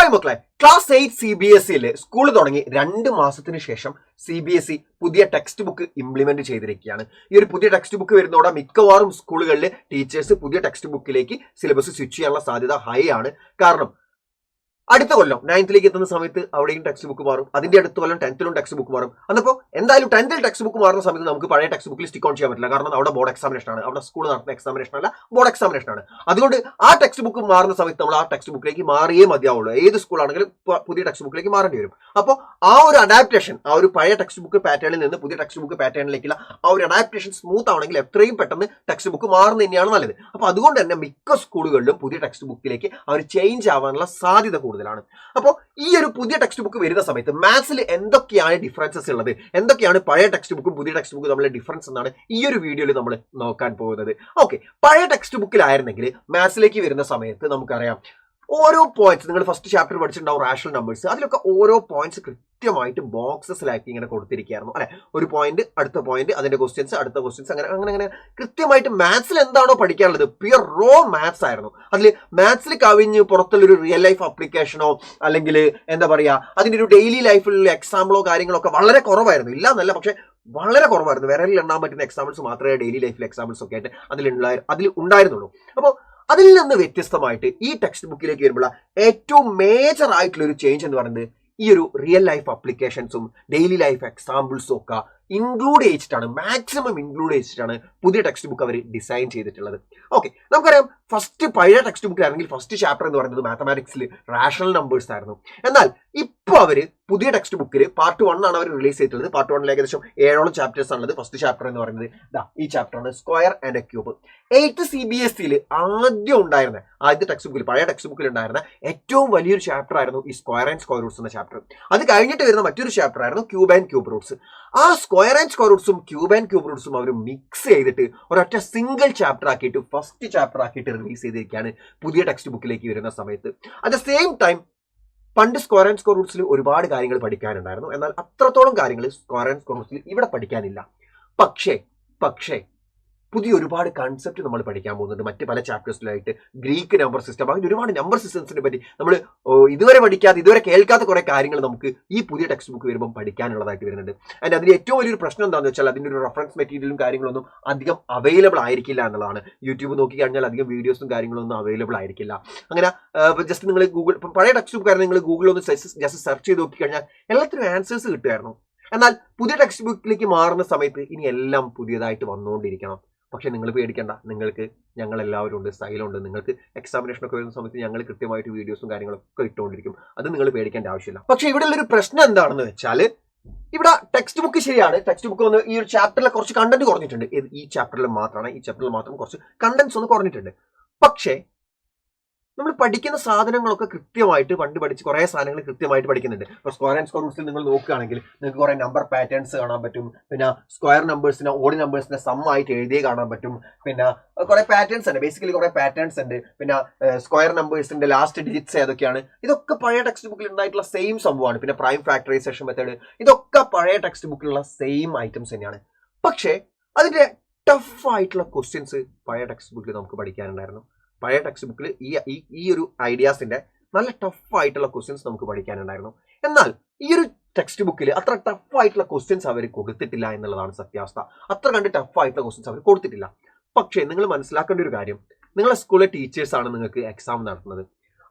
Hi മക്കളെ, class 8 CBSE school തുടങ്ങി 2 മാസത്തിന് ശേഷം CBSE പുതിയ ടെക്സ്റ്റ് ബുക്ക് ഇംപ്ലിമെന്റ് ചെയ്തിരിക്കുകയാണ്. ഈ ഒരു പുതിയ ടെക്സ്റ്റ് ബുക്ക് വരുന്നതോടെ മിക്കവാറും സ്കൂളുകളിൽ ടീച്ചേഴ്സ് പുതിയ ടെക്സ്റ്റ് ബുക്കിലേക്ക് സിലബസ് സ്വിച്ച് ചെയ്യാനുള്ള സാധ്യത ഹൈ ആണ്. കാരണം അടുത്ത കൊല്ലം 9th എത്തുന്ന സമയത്ത് അവിടെയും ടെക്സ്റ്റ് ബുക്ക് മാറും. അതിന്റെ അടുത്ത കൊല്ലം 10th ടെക്സ്റ്റ് ബുക്ക് മാറും. അന്നപ്പോൾ എന്തായാലും 10th ടെക്സ്റ്റ് ബുക്ക് മാറുന്ന സമയത്ത് നമുക്ക് പഴയ ടെക്സ്റ്റ് ബുക്കിൽ സ്റ്റിക്ക് ഓൺ ചെയ്യാൻ പറ്റില്ല. കാരണം അവിടെ ബോർഡ് എക്സാമിനേഷൻ ആണ്, അവിടെ സ്കൂൾ നടത്തുന്ന എക്സാമിനേഷൻ അല്ല, ബോർഡ് എക്സാമിനേഷൻ ആണ്. അതുകൊണ്ട് ആ ടെക്സ്റ്റ് ബുക്ക് മാറുന്ന സമയത്ത് നമ്മൾ ആ ടെക്സ്റ്റ് ബുക്കിലേക്ക് മാറിയേ മതിയാവുള്ളൂ. ഏത് സ്കൂളാണെങ്കിലും പുതിയ ടെക്സ്റ്റ് ബുക്കിലേക്ക് മാറേണ്ടി വരും. അപ്പോൾ ആ ഒരു അഡാപ്റ്റേഷൻ, ആ ഒരു പഴയ ടെക്സ്റ്റ് ബുക്ക് പാറ്റേണിൽ നിന്ന് പുതിയ ടെക്സ്റ്റ് ബുക്ക് പാറ്റേണിലേക്കുള്ള ആ ഒരു അഡാപ്റ്റേഷൻ സ്മൂത്ത് ആവണമെങ്കിൽ എത്രയും പെട്ടെന്ന് ടെക്സ്റ്റ് ബുക്ക് മാറുന്നത് തന്നെയാണ് നല്ലത്. അപ്പോൾ അതുകൊണ്ട് തന്നെ മിക്ക സ്കൂളുകളിലും പുതിയ ടെക്സ്റ്റ് ബുക്കിലേക്ക് അവർ ചേഞ്ച് ആവാനുള്ള സാധ്യത കൂടുതലാണ്. അപ്പോൾ ഈ ഒരു പുതിയ ടെക്സ്റ്റ് ബുക്ക് വരുന്ന സമയത്ത് മാത്സിൽ എന്തൊക്കെയാണ് ഡിഫറൻസസ് ഉള്ളത്, എന്തൊക്കെയാണ് പഴയ ടെക്സ്റ്റ് ബുക്കും പുതിയ ടെക്സ്റ്റ് ബുക്കും തമ്മിലുള്ള ഡിഫറൻസ് എന്നാണ് ഈ ഒരു വീഡിയോയിൽ നമ്മൾ നോക്കാൻ പോകുന്നത്. ഓക്കെ, പഴയ ടെക്സ്റ്റ് ബുക്കിലായിരുന്നെങ്കിൽ മാത്സിലേക്ക് വരുന്ന സമയത്ത് നമുക്കറിയാം ഓരോ പോയിന്റ്സ്, നിങ്ങൾ ഫസ്റ്റ് ചാപ്റ്റർ പഠിച്ചിട്ടുണ്ടാവും റാഷണൽ നമ്പേഴ്സ്, അതിലൊക്കെ ഓരോ പോയിന്റ്സ് കൃത്യമായിട്ട് ബോക്സസിലാക്കി ഇങ്ങനെ കൊടുത്തിരിക്കുകയായിരുന്നു അല്ലെ. ഒരു പോയിന്റ്, അടുത്ത പോയിന്റ്, അതിന്റെ ക്വസ്റ്റ്യൻസ്, അടുത്ത ക്വസ്റ്റ്യൻസ്, അങ്ങനെ കൃത്യമായിട്ട് മാത്സിൽ എന്താണോ പഠിക്കാനുള്ളത് പ്യുർ റോ മാത്സ് ആയിരുന്നു. അതിൽ മാത്സിൽ കവിഞ്ഞ് പുറത്തുള്ളൊരു റിയൽ ലൈഫ് ആപ്ലിക്കേഷനോ അല്ലെങ്കിൽ എന്താ പറയാ അതിന്റെ ഒരു ഡെയിലി ലൈഫിലുള്ള എക്സാമ്പിളോ കാര്യങ്ങളോ ഒക്കെ വളരെ കുറവായിരുന്നു. ഇല്ല എന്നല്ല, പക്ഷെ വളരെ കുറവായിരുന്നു. വിരലിൽ എണ്ണാൻ പറ്റുന്ന എക്സാമ്പിൾസ് മാത്രമേ ഡെയിലി ലൈഫിലെ എക്സാമ്പിൾസ് ഒക്കെ ആയിട്ട് അതിൽ ഉണ്ടായിരുന്നുള്ളൂ. അപ്പോൾ അതിൽ നിന്ന് വ്യത്യസ്തമായിട്ട് ഈ ടെക്സ്റ്റ് ബുക്കിലേക്ക് വരുമ്പോൾ ഏറ്റവും മേജർ ആയിട്ടുള്ള ഒരു ചേഞ്ച് എന്ന് പറയുന്നത് ഈ ഒരു റിയൽ ലൈഫ് ആപ്ലിക്കേഷൻസും ഡെയിലി ലൈഫ് എക്സാമ്പിൾസും ഒക്കെ ഇൻക്ലൂഡ് ചെയ്തിട്ടാണ്, മാക്സിമം ഇൻക്ലൂഡ് ചെയ്തിട്ടാണ് പുതിയ ടെക്സ്റ്റ് ബുക്ക് അവർ ഡിസൈൻ ചെയ്തിട്ടുള്ളത്. ഓക്കെ, നമുക്കറിയാം ഫസ്റ്റ് പഴയ ടെക്സ്റ്റ് ബുക്കിലാണെങ്കിൽ ഫസ്റ്റ് ചാപ്റ്റർ എന്ന് പറയുന്നത് മാത്തമാറ്റിക്സിൽ റാഷണൽ നമ്പേഴ്സ് ആയിരുന്നു. എന്നാൽ ഇപ്പോൾ അവര് പുതിയ ടെക്സ്റ്റ് ബുക്കിൽ പാർട്ട് 1 ആണ് അവർ റിലീസ് ചെയ്തിട്ടുള്ളത്. പാർട്ട് 1 ഏകദേശം 7ഓളം ചാപ്റ്റേഴ്സ് ആണുള്ളത്. ഫസ്റ്റ് ചാപ്റ്റർ എന്ന് പറയുന്നത് ഈ ചാപ്റ്ററാണ്, square and a cube. 8th CBSE ആദ്യം ഉണ്ടായിരുന്ന ആദ്യത്തെ ടെക്സ്റ്റ് ബുക്കിൽ, പഴയ ടെക്സ്റ്റ് ബുക്കിൽ ഉണ്ടായിരുന്ന ഏറ്റവും വലിയൊരു ചാപ്റ്റർ ആയിരുന്നു ഈ സ്ക്വയർ ആൻഡ് സ്ക്വയർ റൂട്ട്സ് എന്ന ചാപ്റ്റർ. അത് കഴിഞ്ഞിട്ട് വരുന്ന മറ്റൊരു ചാപ്റ്റർ ആയിരുന്നു ക്യൂബ് ആൻഡ് ക്യൂബ് റൂട്ട്സ്. ആ സ്ക്വയർ ആൻഡ് സ്ക്വയർ റൂട്ട്സും ക്യൂബ് ആൻഡ് ക്യൂബ് റൂട്ട്സും അവർ മിക്സ് ചെയ്തിട്ട് ഒരൊറ്റ സിംഗിൾ ചാപ്റ്റർ ആക്കിയിട്ട് ഫസ്റ്റ് ചാപ്റ്റർ ആക്കിയിട്ട് റിലീസ് ചെയ്തിരിക്കുകയാണ് പുതിയ ടെക്സ്റ്റ് ബുക്കിലേക്ക് വരുന്ന സമയത്ത്. അറ്റ് ദ സെയിം ടൈം പണ്ട് സ്ക്വയർ ആൻഡ് സ്ക്വയർ റൂട്ട്സിൽ ഒരുപാട് കാര്യങ്ങൾ പഠിക്കാനുണ്ടായിരുന്നു. എന്നാൽ അത്രത്തോളം കാര്യങ്ങൾ സ്ക്വയർ ആൻഡ് സ്ക്വയർ റൂട്ട്സിൽ ഇവിടെ പഠിക്കാനില്ല. പക്ഷേ പുതിയ ഒരുപാട് കൺസെപ്റ്റ് നമ്മൾ പഠിക്കാൻ പോകുന്നുണ്ട് മറ്റ് പല ചാപ്റ്റേഴ്സിലായിട്ട്. ഗ്രീക്ക് നമ്പർ സിസ്റ്റം, അങ്ങനെ ഒരുപാട് നമ്പർ സിസ്റ്റംസിനെ പറ്റി നമ്മൾ ഇതുവരെ കേൾക്കാത്ത കുറെ കാര്യങ്ങൾ നമുക്ക് ഈ പുതിയ ടെക്സ്റ്റ് ബുക്ക് വരുമ്പോൾ പഠിക്കാനുള്ളതായിട്ട് വരുന്നുണ്ട്. ആൻഡ് അതിന് ഏറ്റവും വലിയൊരു പ്രശ്നം എന്താണെന്ന് വെച്ചാൽ അതിൻ്റെ ഒരു റെഫറൻസ് മെറ്റീരിയലും കാര്യങ്ങളൊന്നും അധികം അവൈലബിൾ ആയിരിക്കില്ല എന്നുള്ളതാണ്. യൂട്യൂബ് നോക്കി കഴിഞ്ഞാൽ അധികം വീഡിയോസും കാര്യങ്ങളൊന്നും അവൈലബിൾ ആയിരിക്കില്ല. അങ്ങനെ ജസ്റ്റ് നിങ്ങൾ ഗൂഗിൾ, പഴയ ടെക്സ്റ്റ് ബുക്ക് ആയിരുന്നു, നിങ്ങൾ ഗൂഗിളിൽ ഒന്ന് ജസ്റ്റ് സെർച്ച് ചെയ്ത് നോക്കി കഴിഞ്ഞാൽ എല്ലാത്തിനും ആൻസേഴ്സ് കിട്ടുമായിരുന്നു. എന്നാൽ പുതിയ ടെക്സ്റ്റ് ബുക്കിലേക്ക് മാറുന്ന സമയത്ത് ഇനി എല്ലാം പുതിയതായിട്ട് വന്നുകൊണ്ടിരിക്കണം. പക്ഷെ നിങ്ങൾ പേടിക്കേണ്ട, നിങ്ങൾക്ക് ഞങ്ങൾ എല്ലാവരും ഉണ്ട്, സ്റ്റൈലുണ്ട്. നിങ്ങൾക്ക് എക്സാമിനേഷനൊക്കെ വരുന്ന സമയത്ത് ഞങ്ങൾ കൃത്യമായിട്ട് വീഡിയോസും കാര്യങ്ങളൊക്കെ ഇട്ടുകൊണ്ടിരിക്കും. അത് നിങ്ങൾ പേടിക്കേണ്ട ആവശ്യമില്ല. പക്ഷെ ഇവിടെ ഉള്ളൊരു പ്രശ്നം എന്താണെന്ന് വെച്ചാൽ ഇവിടെ ടെക്സ്റ്റ് ബുക്ക് ശരിയാണ്, ടെക്സ്റ്റ് ബുക്ക് വന്ന് ഈ ഒരു ചാപ്റ്ററിലെ കുറച്ച് കണ്ടന്റ് കുറഞ്ഞിട്ടുണ്ട്. ഈ ചാപ്റ്ററിൽ മാത്രം കുറച്ച് കണ്ടന്റ്സ് ഒന്ന് കുറഞ്ഞിട്ടുണ്ട്. പക്ഷേ നമ്മൾ പഠിക്കുന്ന സാധനങ്ങളൊക്കെ കൃത്യമായിട്ട് പണ്ട് പഠിച്ച് കുറേ സാധനങ്ങൾ കൃത്യമായിട്ട് പഠിക്കുന്നുണ്ട്. ഇപ്പോൾ സ്ക്വയർ ആൻഡ് സ്ക്വയർ റൂട്ട്സിൽ നിങ്ങൾ നോക്കുകയാണെങ്കിൽ നിങ്ങൾക്ക് കുറേ നമ്പർ പാറ്റേൺസ് കാണാൻ പറ്റും. പിന്നെ സ്ക്വയർ നമ്പേഴ്സിനെ ഓഡ് നമ്പേഴ്സിനെ സമ്മായിട്ട് എഴുതിയേ കാണാൻ പറ്റും. പിന്നെ കുറേ പാറ്റേൺസ് ഉണ്ട്, ബേസിക്കലി കുറേ പാറ്റേൺസ് ഉണ്ട്. പിന്നെ സ്ക്വയർ നമ്പേഴ്സിന്റെ ലാസ്റ്റ് ഡിജിറ്റ്സ് ഏതൊക്കെയാണ്, ഇതൊക്കെ പഴയ ടെക്സ്റ്റ് ബുക്കിൽ ഉണ്ടായിട്ടുള്ള സെയിം സംഭവമാണ്. പിന്നെ പ്രൈം ഫാക്ടറൈസേഷൻ മെത്തേഡ്, ഇതൊക്കെ പഴയ ടെക്സ്റ്റ് ബുക്കിലുള്ള സെയിം ഐറ്റംസ് തന്നെയാണ്. പക്ഷേ അതിന്റെ ടഫ് ആയിട്ടുള്ള ക്വസ്റ്റ്യൻസ് പഴയ ടെക്സ്റ്റ് ബുക്കിൽ നമുക്ക് പഠിക്കാനുണ്ടായിരുന്നു. പഴയ ടെക്സ്റ്റ് ബുക്കിൽ ഈ ഒരു ഐഡിയാസിന്റെ നല്ല ടഫ് ആയിട്ടുള്ള ക്വസ്റ്റ്യൻസ് നമുക്ക് പഠിക്കാനുണ്ടായിരുന്നു. എന്നാൽ ഈ ഒരു ടെക്സ്റ്റ് ബുക്കിൽ അത്ര ടഫ് ആയിട്ടുള്ള ക്വസ്റ്റ്യൻസ് അവർ കൊടുത്തിട്ടില്ല എന്നുള്ളതാണ് സത്യാവസ്ഥ. അത്ര കണ്ട് ടഫ് ആയിട്ടുള്ള ക്വസ്റ്റ്യൻസ് അവർ കൊടുത്തിട്ടില്ല. പക്ഷേ നിങ്ങൾ മനസ്സിലാക്കേണ്ട ഒരു കാര്യം, നിങ്ങളെ സ്കൂളിലെ ടീച്ചേഴ്സാണ് നിങ്ങൾക്ക് എക്സാം നടത്തുന്നത്.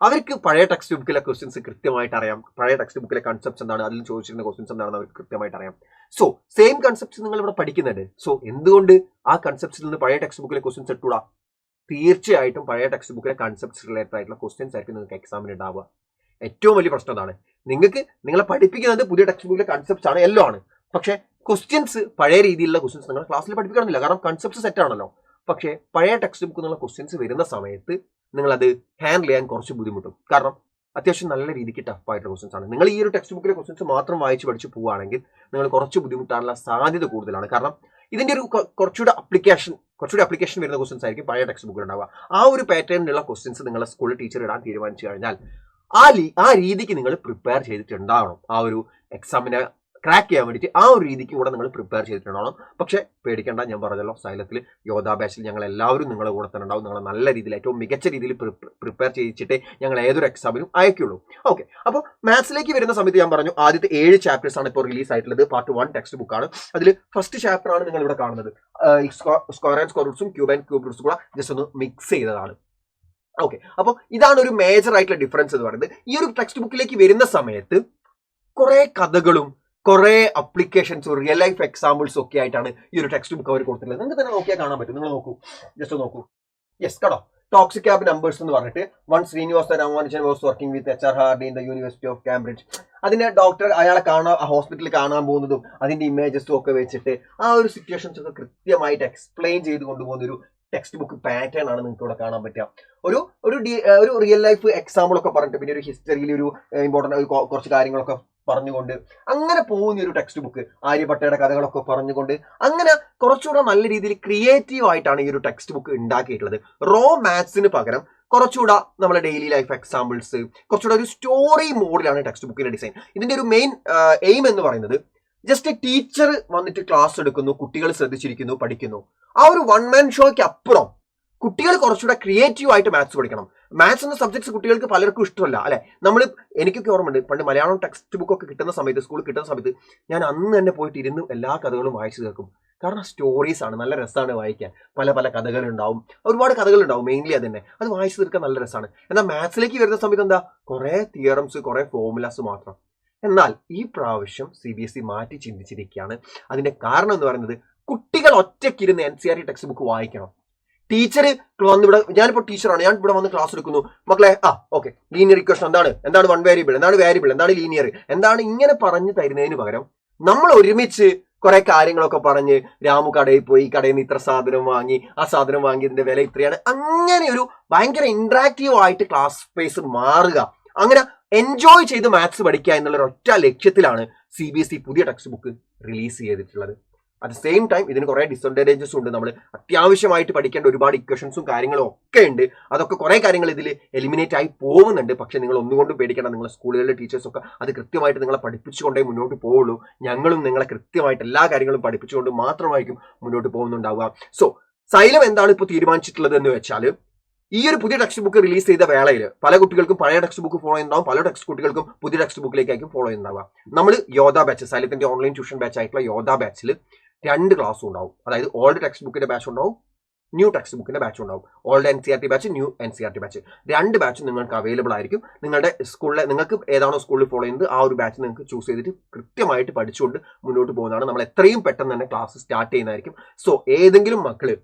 അവർക്ക് പഴയ ടെക്സ്റ്റ് ബുക്കിലെ ക്വസ്റ്റ്യൻസ് കൃത്യമായിട്ട് അറിയാം. പഴയ ടെക്സ്റ്റ് ബുക്കിലെ കൺസെപ്റ്റ്സ് എന്താണ്, അതിൽ ചോദിച്ചിരുന്ന ക്വസ്റ്റ്യൻസ് എന്താണെന്ന് അവർക്ക് കൃത്യമായിട്ട് അറിയാം. സോ സെയിം കൺസെപ്റ്റ്സ് നിങ്ങൾ ഇവിടെ പഠിക്കുന്നുണ്ട്. സോ എന്തുകൊണ്ട് ആ കൺസെപ്റ്റ്സിൽ നിന്ന് പഴയ ടെക്സ്റ്റ് ബുക്കിലെ ക്വസ്റ്റ്യൻസ് ഇട്ടൂടാ? തീർച്ചയായിട്ടും പഴയ ടെക്സ്റ്റ് ബുക്കിലെ കൺസെപ്റ്റ്സ് റിലേറ്റഡ് ആയിട്ടുള്ള ക്വസ്റ്റ്യൻസ് ആയിരിക്കും നിങ്ങൾക്ക് എക്സാമിന് ഉണ്ടാവുക. ഏറ്റവും വലിയ പ്രശ്നം അതാണ്. നിങ്ങളെ പഠിപ്പിക്കുന്നത് പുതിയ ടെക്സ്റ്റ് ബുക്കിലെ കൺസെപ്റ്റ്സ് ആണ്, എല്ലാം ആണ്. പക്ഷേ ക്വസ്റ്റ്യൻസ് പഴയ രീതിയിലുള്ള ക്വസ്റ്റ്യൻസ് നിങ്ങൾ ക്ലാസ്സിൽ പഠിപ്പിക്കണമെന്നില്ല, കാരണം കൺസെപ്റ്റ്സ് സെറ്റ് ആണല്ലോ. പക്ഷേ പഴയ ടെക്സ്റ്റ് ബുക്കിൽ നിന്നുള്ള ക്വസ്റ്റ്യൻസ് വരുന്ന സമയത്ത് നിങ്ങളത് ഹാൻഡിൽ ചെയ്യാൻ കുറച്ച് ബുദ്ധിമുട്ടും. കാരണം അത്യാവശ്യം നല്ല രീതിക്ക് ടഫ് ആയിട്ടുള്ള ക്വസ്റ്റ്യൻസ് ആണ്. നിങ്ങൾ ഈ ഒരു ടെക്സ്റ്റ് ബുക്കിലെ ക്വസ്റ്റ്യൻസ് മാത്രം വായിച്ച് പഠിച്ച് പോവുകയാണെങ്കിൽ നിങ്ങൾ കുറച്ച് ബുദ്ധിമുട്ടാനുള്ള സാധ്യത കൂടുതലാണ്. കാരണം ഇതിന്റെ ഒരു കുറച്ചുകൂടെ അപ്ലിക്കേഷൻ വരുന്ന ക്വസ്റ്റ്യൻസ് ആയിരിക്കും പഴയ ടെക്സ്റ്റ് ബുക്കിൽ ഉണ്ടാവുക. ആ ഒരു പാറ്റേണിലുള്ള ക്വസ്റ്റ്യൻസ് നിങ്ങളെ സ്കൂളിൽ ടീച്ചർ ഇടാൻ തീരുമാനിച്ചു കഴിഞ്ഞാൽ ആ രീതിക്ക് നിങ്ങൾ പ്രിപ്പയർ ചെയ്തിട്ടുണ്ടാവണം ആ ഒരു എക്സാമിനെ ക്രാക്ക് ചെയ്യാൻ വേണ്ടിയിട്ട് ആ ഒരു രീതിക്ക് കൂടെ നിങ്ങൾ പ്രിപ്പയർ ചെയ്തിട്ടുണ്ടാവണം. പക്ഷേ പേടിക്കേണ്ട, ഞാൻ പറഞ്ഞല്ലോ സൈലത്തിൽ യോധാ ബാച്ചിൽ ഞങ്ങൾ എല്ലാവരും നിങ്ങളുടെ കൂടെ തന്നെ ഉണ്ടാവും. നിങ്ങൾ നല്ല രീതിയിൽ ഏറ്റവും മികച്ച രീതിയിൽ പ്രിപ്പയർ ചെയ്യിച്ചിട്ടേ ഞങ്ങൾ ഏതൊരു എക്സാമിനും അയക്കുള്ളൂ. ഓക്കെ, അപ്പോൾ മാത്സിലേക്ക് വരുന്ന സമയത്ത് ഞാൻ പറഞ്ഞു ആദ്യത്തെ 7 ചാപ്റ്റേഴ്സ് ആണ് ഇപ്പോൾ റിലീസ് ആയിട്ടുള്ളത്. പാർട്ട് 1 ടെക്സ്റ്റ് ബുക്കാണ്. അതിൽ ഫസ്റ്റ് ചാപ്റ്റർ ആണ് നിങ്ങൾ ഇവിടെ കാണുന്നത്. സ്ക്വയർ ആൻഡ് സ്ക്വയർ റൂട്ട്സും ക്യൂബ് ആൻഡ് ക്യൂബ് റൂട്ട്സും കൂടെ ജസ്റ്റ് ഒന്ന് മിക്സ് ചെയ്തതാണ്. ഓക്കെ, അപ്പോൾ ഇതാണ് ഒരു മേജർ ആയിട്ടുള്ള ഡിഫറൻസ് എന്ന് പറയുന്നത്. ഈ ഒരു ടെക്സ്റ്റ് ബുക്കിലേക്ക് വരുന്ന സമയത്ത് കുറെ കഥകളും കുറെ അപ്ലിക്കേഷൻസും റിയൽ ലൈഫ് എക്സാമ്പിൾസും ഒക്കെ ആയിട്ടാണ് ഈ ഒരു ടെക്സ്റ്റ് ബുക്ക് അവർ കൊടുത്തിട്ടുള്ളത്. നിങ്ങൾക്ക് തന്നെ നോക്കിയാൽ കാണാൻ പറ്റും. നിങ്ങൾ നോക്കൂ, ജസ്റ്റ് നോക്കൂ. യെസ്, കടോ ടോക്സിക് ക്യാബ് നമ്പേഴ്സ് എന്ന് പറഞ്ഞിട്ട് Srinivasa Ramanujan was working with HR Hardy in the university of Cambridge. അതിന്റെ ഡോക്ടർ അയാളെ ഹോസ്പിറ്റലിൽ കാണാൻ പോകുന്നതും അതിന്റെ ഇമേജസും ഒക്കെ വെച്ചിട്ട് ആ ഒരു സിറ്റുവേഷൻസ് ഒക്കെ കൃത്യമായിട്ട് എക്സ്പ്ലെയിൻ ചെയ്ത് കൊണ്ടുപോകുന്ന ഒരു ടെക്സ്റ്റ് ബുക്ക് പാറ്റേൺ ആണ് നിങ്ങൾക്ക് ഇവിടെ കാണാൻ പറ്റുക. ഒരു റിയൽ ലൈഫ് എക്സാമ്പിൾ ഒക്കെ പറഞ്ഞിട്ട് പിന്നെ ഒരു ഹിസ്റ്ററിയിൽ ഒരു ഇമ്പോർട്ടന്റ് കുറച്ച് കാര്യങ്ങളൊക്കെ പറഞ്ഞുകൊണ്ട് അങ്ങനെ പോകുന്ന ഒരു ടെക്സ്റ്റ് ബുക്ക്, ആര്യഭട്ടയുടെ കഥകളൊക്കെ പറഞ്ഞുകൊണ്ട് അങ്ങനെ കുറച്ചുകൂടെ നല്ല രീതിയിൽ ക്രിയേറ്റീവ് ആയിട്ടാണ് ഈ ഒരു ടെക്സ്റ്റ് ബുക്ക് ഉണ്ടാക്കിയിട്ടുള്ളത്. റോ മാത്സിന് പകരം കുറച്ചുകൂടെ നമ്മുടെ ഡെയിലി ലൈഫ് എക്സാമ്പിൾസ്, കുറച്ചുകൂടെ ഒരു സ്റ്റോറി മോഡിലാണ് ടെക്സ്റ്റ് ബുക്കിന്റെ ഡിസൈൻ. ഇതിന്റെ ഒരു മെയിൻ എയിം എന്ന് പറയുന്നത് ജസ്റ്റ് ടീച്ചർ വന്നിട്ട് ക്ലാസ് എടുക്കുന്നു, കുട്ടികൾ ശ്രദ്ധിച്ചിരിക്കുന്നു, പഠിക്കുന്നു. ആ ഒരു വൺ മാൻ ഷോയ്ക്ക് അപ്പുറം കുട്ടികൾ കുറച്ചുകൂടെ ക്രിയേറ്റീവ് ആയിട്ട് മാത്സ് പഠിക്കണം. മാത്സ് എന്ന സബ്ജക്ട്സ് കുട്ടികൾക്ക് പലർക്കും ഇഷ്ടമല്ല അല്ലെ. എനിക്കൊക്കെ ഓർമ്മയുണ്ട് പണ്ട് മലയാളം ടെക്സ്റ്റ് ബുക്ക് ഒക്കെ കിട്ടുന്ന സമയത്ത്, സ്കൂളിൽ കിട്ടുന്ന സമയത്ത് ഞാൻ അന്ന് തന്നെ പോയിട്ട് ഇരുന്ന് എല്ലാ കഥകളും വായിച്ചു തീർക്കും. കാരണം സ്റ്റോറീസ് ആണ്, നല്ല രസമാണ് വായിക്കാൻ. പല പല കഥകളുണ്ടാവും, ഒരുപാട് കഥകളുണ്ടാവും. മെയിൻലി അത് തന്നെ, അത് വായിച്ചു തീർക്കാൻ നല്ല രസമാണ്. എന്നാൽ മാത്സിലേക്ക് വരുന്ന സമയത്ത് എന്താ, കുറെ തിയറംസ്, കുറെ ഫോർമുലാസ് മാത്രം. എന്നാൽ ഈ പ്രാവശ്യം CBSE മാറ്റി ചിന്തിച്ചിരിക്കുകയാണ്. അതിന്റെ കാരണം എന്ന് പറയുന്നത് കുട്ടികൾ ഒറ്റയ്ക്കിരുന്ന് NCERT ടെക്സ്റ്റ് ബുക്ക് വായിക്കണം. ടീച്ചർ വന്നിവിടെ, ഞാനിപ്പോൾ ടീച്ചറാണ്, ഞാൻ ഇവിടെ വന്ന് ക്ലാസ് എടുക്കുന്നു, മക്കളെ ഓക്കെ ലീനിയർ ഇക്വേഷൻ എന്താണ് വൺ വേരിയബിൾ, എന്താണ് വേരിയബിൾ, എന്താണ് ലീനിയർ, എന്താണ് ഇങ്ങനെ പറഞ്ഞു തരുന്നതിന് പകരം നമ്മൾ ഒരുമിച്ച് കുറെ കാര്യങ്ങളൊക്കെ പറഞ്ഞ് രാമു കടയിൽ പോയി, കടയിൽ നിന്ന് ഇത്ര സാധനം വാങ്ങി, ആ സാധനം വാങ്ങിയതിന്റെ വില ഇത്രയാണ്, അങ്ങനെ ഒരു ഭയങ്കര ഇന്ററാക്റ്റീവ് ആയിട്ട് ക്ലാസ് സ്പേസ് മാറുക, അങ്ങനെ എൻജോയ് ചെയ്ത് മാത്സ് പഠിക്കുക എന്നുള്ള ഒറ്റ ലക്ഷ്യത്തിലാണ് CBSE പുതിയ ടെക്സ്റ്റ് ബുക്ക് റിലീസ് ചെയ്തിട്ടുള്ളത്. അറ്റ് ദ സെയിം ടൈം ഇതിന് കുറെ ഡിസഡ്വാൻറ്റേജസ് ഉണ്ട്. നമ്മൾ അത്യാവശ്യമായിട്ട് പഠിക്കേണ്ട ഒരുപാട് ഇക്വേഷൻസും കാര്യങ്ങളും ഒക്കെ ഉണ്ട്. അതൊക്കെ കുറെ കാര്യങ്ങൾ ഇതിൽ എലിമിനേറ്റ് ആയി പോകുന്നുണ്ട്. പക്ഷെ നിങ്ങൾ ഒന്നുകൊണ്ടും പേടിക്കണം, നിങ്ങളുടെ സ്കൂളുകളിലെ ടീച്ചേഴ്സൊക്കെ അത് കൃത്യമായിട്ട് നിങ്ങളെ പഠിപ്പിച്ചുകൊണ്ടേ മുന്നോട്ട് പോവുള്ളൂ. ഞങ്ങളും നിങ്ങളെ കൃത്യമായിട്ട് എല്ലാ കാര്യങ്ങളും പഠിപ്പിച്ചുകൊണ്ട് മാത്രമായിരിക്കും മുന്നോട്ട് പോകുന്നുണ്ടാവുക. സോ സൈലം എന്താണ് ഇപ്പോൾ തീരുമാനിച്ചിട്ടുള്ളത് എന്ന് വെച്ചാൽ, ഈ ഒരു പുതിയ ടെക്സ്റ്റ് ബുക്ക് റിലീസ് ചെയ്ത വേളയിൽ പല കുട്ടികൾക്കും പഴയ ടെക്സ്റ്റ് ബുക്ക് ഫോളോ ചെയ്യുന്നുണ്ടാവും, പല കുട്ടികൾക്കും പുതിയ ടെക്സ്റ്റ് ബുക്കിലേക്കായിരിക്കും ഫോളോ ചെയ്യുന്നുണ്ടാവുക. നമ്മൾ യോധാ ബാച്ച്, സൈലത്തിന്റെ ഓൺലൈൻ ട്യൂഷൻ ബാച്ച് ആയിട്ടുള്ള യോധാ ബാച്ചിൽ 2 ക്ലാസ്സും ഉണ്ടാവും. അതായത് ഓൾഡ് ടെക്സ്റ്റ് ബുക്കിന്റെ ബാച്ച് ഉണ്ടാവും, ന്യൂ ടെക്സ്റ്റ് ബുക്കിന്റെ ബാച്ച് ഉണ്ടാവും. Old NCERT batch, new NCERT batch, 2 ബാച്ചും നിങ്ങൾക്ക് അവൈലബിൾ ആയിരിക്കും. നിങ്ങളുടെ സ്കൂളിലെ നിങ്ങൾക്ക് ഏതാണോ സ്കൂളിൽ ഫോളോ ചെയ്യുന്നത് ആ ഒരു ബാച്ച് നിങ്ങൾക്ക് ചൂസ് ചെയ്തിട്ട് കൃത്യമായിട്ട് പഠിച്ചുകൊണ്ട് മുന്നോട്ട് പോകുന്നതാണ്. നമ്മൾ എത്രയും പെട്ടെന്ന് തന്നെ ക്ലാസ് സ്റ്റാർട്ട് ചെയ്യുന്നതായിരിക്കും. സോ ഏതെങ്കിലും മക്കള്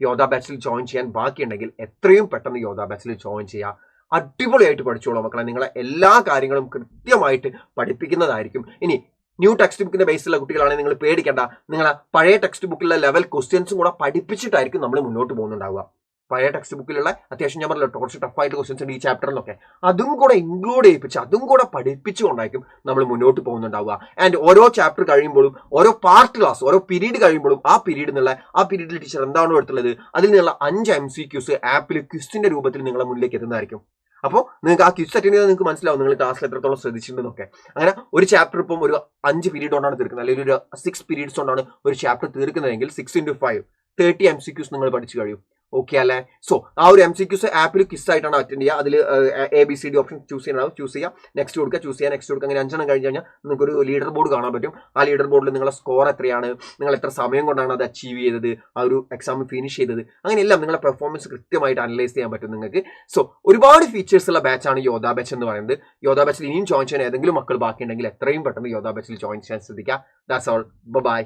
യോധാ ബാച്ചിൽ ജോയിൻ ചെയ്യാൻ ബാക്കിയുണ്ടെങ്കിൽ എത്രയും പെട്ടെന്ന് യോധാ ബാച്ചിൽ ജോയിൻ ചെയ്യുക. അടിപൊളിയായിട്ട് പഠിച്ചോളൂ മക്കളെ. നിങ്ങളെ എല്ലാ കാര്യങ്ങളും കൃത്യമായിട്ട് പഠിപ്പിക്കുന്നതായിരിക്കും. ഇനി ന്യൂ ടെക്സ്റ്റ് ബുക്കിന്റെ ബേസിലുള്ള കുട്ടികളാണെങ്കിൽ നിങ്ങൾ പേടിക്കേണ്ട, നിങ്ങളെ പഴയ ടെക്സ്റ്റ് ബുക്കിലുള്ള ലെവൽ ക്വസ്റ്റ്യൻസും കൂടെ പഠിപ്പിച്ചിട്ടായിരിക്കും നമ്മൾ മുന്നോട്ട് പോകുന്നുണ്ടാവുക. പഴയ ടെക്സ്റ്റ് ബുക്കിലുള്ള അത്യാവശ്യം ഞാൻ പറഞ്ഞല്ലോ കുറച്ച് ടഫായിട്ട് ക്വസ്റ്റ്യൻസ് ഉണ്ട് ഈ ചാപ്റ്ററിലൊക്കെ, അതും കൂടെ ഇൻക്ലൂഡ് ചെയ്യിപ്പിച്ച് അതും കൂടെ പഠിപ്പിച്ചുകൊണ്ടായിരിക്കും നമ്മൾ മുന്നോട്ട് പോകുന്നുണ്ടാവുക. ആൻഡ് ഓരോ ചാപ്റ്റർ കഴിയുമ്പോഴും, ഓരോ പാർട്ട് ക്ലാസ്, ഓരോ പീരീഡ് കഴിയുമ്പോഴും ആ പീരീഡിൽ ടീച്ചർ എന്താണോ എടുത്തുള്ളത് അതിൽ നിന്നുള്ള 5 MCQs ആപ്പിൽ ക്വിസിന്റെ രൂപത്തിൽ നിങ്ങളെ മുന്നിലേക്ക് എത്തുന്നതായിരിക്കും. അപ്പോൾ നിങ്ങൾക്ക് ആ ക്വിസ് അറ്റൻഡ് ചെയ്താൽ നിങ്ങൾക്ക് മനസ്സിലാവും നിങ്ങൾ ക്ലാസ്സിൽ എത്രത്തോളം ശ്രദ്ധിച്ചിട്ടുണ്ടെന്നൊക്കെ. അങ്ങനെ ഒരു ചാപ്റ്റർ ഇപ്പം ഒരു 5 പീരീഡ് കൊണ്ടാണ് തീർക്കുന്നത്, അല്ലെങ്കിൽ ഒരു 6 പീരീഡ്സ് കൊണ്ടാണ് ഒരു ചാപ്റ്റർ തീർക്കുന്നതെങ്കിൽ 6 × 5 30 MCQs നിങ്ങൾ പഠിച്ചു കഴിയും. ഓക്കെ അല്ലേ? സോ ആ ഒരു MCQs ആപ്പിൽ ക്വിസ് ആയിട്ടാണ് അറ്റൻഡ് ചെയ്യുക. അതിൽ ABCD ഓപ്ഷൻ ചൂസ് ചെയ്യുക, നെക്സ്റ്റ് കൊടുക്കുക, ചൂസ് ചെയ്യുക, നെക്സ്റ്റ് കൊടുക്കുക. അങ്ങനെ 5 എണ്ണം കഴിഞ്ഞ് കഴിഞ്ഞാൽ നിങ്ങൾക്ക് ഒരു ലീഡർ ബോർഡ് കാണാൻ പറ്റും. ആ ലീഡർ ബോർഡിൽ നിങ്ങളുടെ സ്കോർ എത്രയാണ്, നിങ്ങൾ എത്ര സമയം കൊണ്ടാണ് അത് അച്ചീവ് ചെയ്തത്, ആ ഒരു എക്സാം ഫിനിഷ് ചെയ്തത്, അങ്ങനെയെല്ലാം നിങ്ങളുടെ പെർഫോമൻസ് കൃത്യമായിട്ട് അനലൈസ് ചെയ്യാൻ പറ്റും നിങ്ങൾക്ക്. സോ ഒരുപാട് ഫീച്ചേഴ്സ് ഉള്ള ബാച്ചാണ് യോധാ ബാച്ച് എന്ന് പറയുന്നത്. യോധാ ബാച്ചിൽ ഇനിയും ജോയിൻ ചെയ്യാൻ ഏതെങ്കിലും മക്കൾ ബാക്കിയുണ്ടെങ്കിൽ എത്രയും പെട്ടെന്ന് യോധാ ബാച്ചിൽ ജോയിൻ ചെയ്യാൻ ശ്രദ്ധിക്കുക. That's all. ബൈ.